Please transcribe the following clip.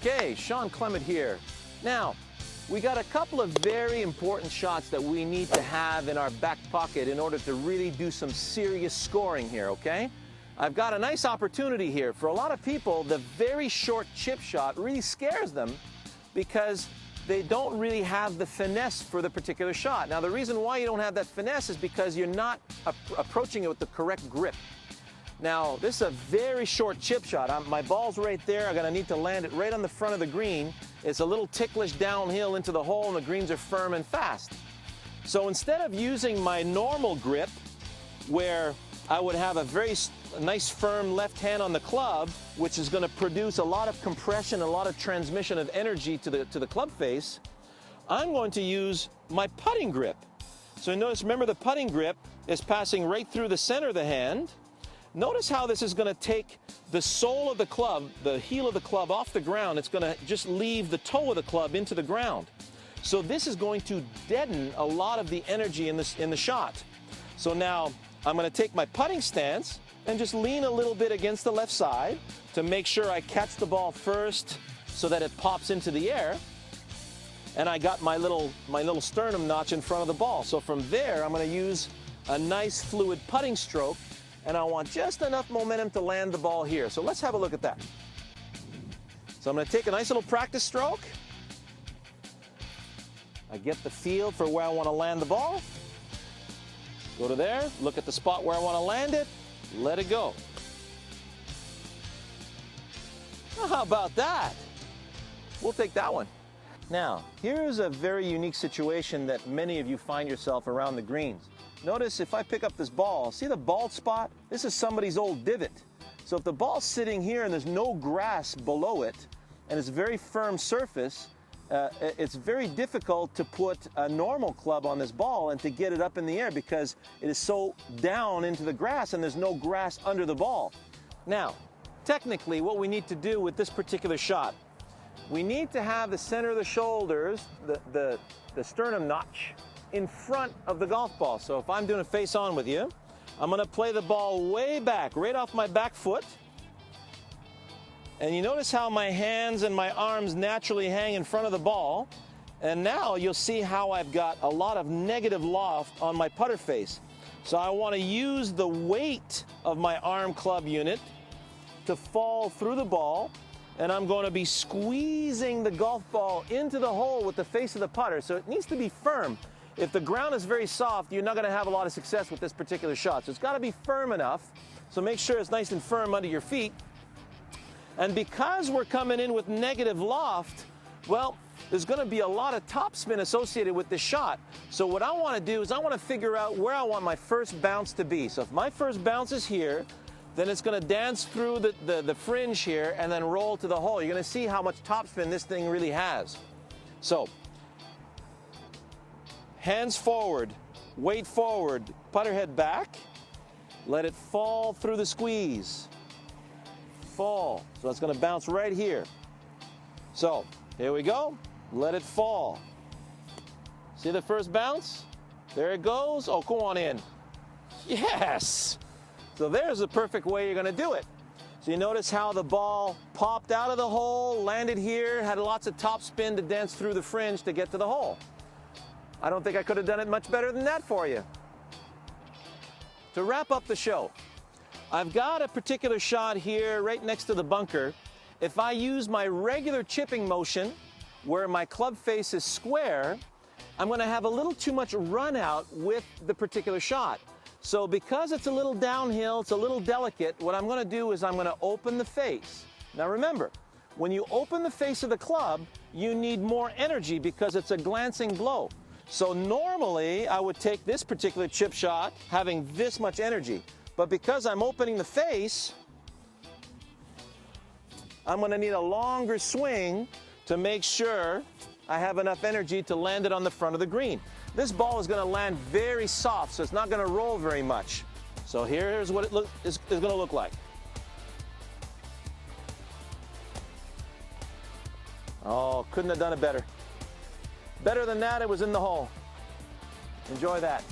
Okay, Shawn Clement here. Now, we got a couple of very important shots that we need to have in our back pocket in order to really do some serious scoring here, okay? I've got a nice opportunity here. For a lot of people, the very short chip shot really scares them because they don't really have the finesse for the particular shot. Now, the reason why you don't have that finesse is because you're not approaching it with the correct grip. Now, this is a very short chip shot. My ball's right there. I'm gonna need to land it right on the front of the green. It's a little ticklish downhill into the hole, and the greens are firm and fast. So instead of using my normal grip, where I would have a very nice firm left hand on the club, which is gonna produce a lot of compression, a lot of transmission of energy to the club face, I'm going to use my putting grip. So notice, remember, the putting grip is passing right through the center of the hand. Notice how this is going to take the sole of the club, the heel of the club, off the ground. It's going to just leave the toe of the club into the ground. So this is going to deaden a lot of the energy in the shot. So now I'm going to take my putting stance and just lean a little bit against the left side to make sure I catch the ball first so that it pops into the air. And I got my little sternum notch in front of the ball. So from there, I'm going to use a nice fluid putting stroke, and I want just enough momentum to land the ball here. So let's have a look at that. So I'm going to take a nice little practice stroke. I get the feel for where I want to land the ball. Go to there, look at the spot where I want to land it, let it go. Well, how about that? We'll take that one. Now, here's a very unique situation that many of you find yourself around the greens. Notice if I pick up this ball, see the bald spot? This is somebody's old divot. So if the ball's sitting here and there's no grass below it, and it's a very firm surface, it's very difficult to put a normal club on this ball and to get it up in the air because it is so down into the grass and there's no grass under the ball. Now, technically what we need to do with this particular shot, we need to have the center of the shoulders, the sternum notch, in front of the golf ball. So if I'm doing a face-on with you, I'm going to play the ball way back, right off my back foot. And you notice how my hands and my arms naturally hang in front of the ball. And now you'll see how I've got a lot of negative loft on my putter face. So I want to use the weight of my arm club unit to fall through the ball. And I'm going to be squeezing the golf ball into the hole with the face of the putter. So it needs to be firm. If the ground is very soft, you're not going to have a lot of success with this particular shot. So it's got to be firm enough. So make sure it's nice and firm under your feet. And because we're coming in with negative loft, well, there's going to be a lot of topspin associated with this shot. So what I want to do is I want to figure out where I want my first bounce to be. So if my first bounce is here, then it's going to dance through the fringe here and then roll to the hole. You're going to see how much topspin this thing really has. So hands forward, weight forward, putter head back, let it fall through the squeeze. Fall. So it's going to bounce right here. So here we go. Let it fall. See the first bounce? There it goes. Oh, go on in. Yes! So there's the perfect way you're going to do it. So you notice how the ball popped out of the hole, landed here, had lots of topspin to dance through the fringe to get to the hole. I don't think I could have done it much better than that for you. To wrap up the show, I've got a particular shot here right next to the bunker. If I use my regular chipping motion, where my club face is square, I'm going to have a little too much run out with the particular shot. So because it's a little downhill, it's a little delicate, what I'm going to do is I'm going to open the face. Now remember, when you open the face of the club, you need more energy because it's a glancing blow. So normally I would take this particular chip shot having this much energy. But because I'm opening the face, I'm going to need a longer swing to make sure I have enough energy to land it on the front of the green. This ball is going to land very soft, so it's not going to roll very much. So here's what it is going to look like. Oh, couldn't have done it better. Better than that, it was in the hole. Enjoy that.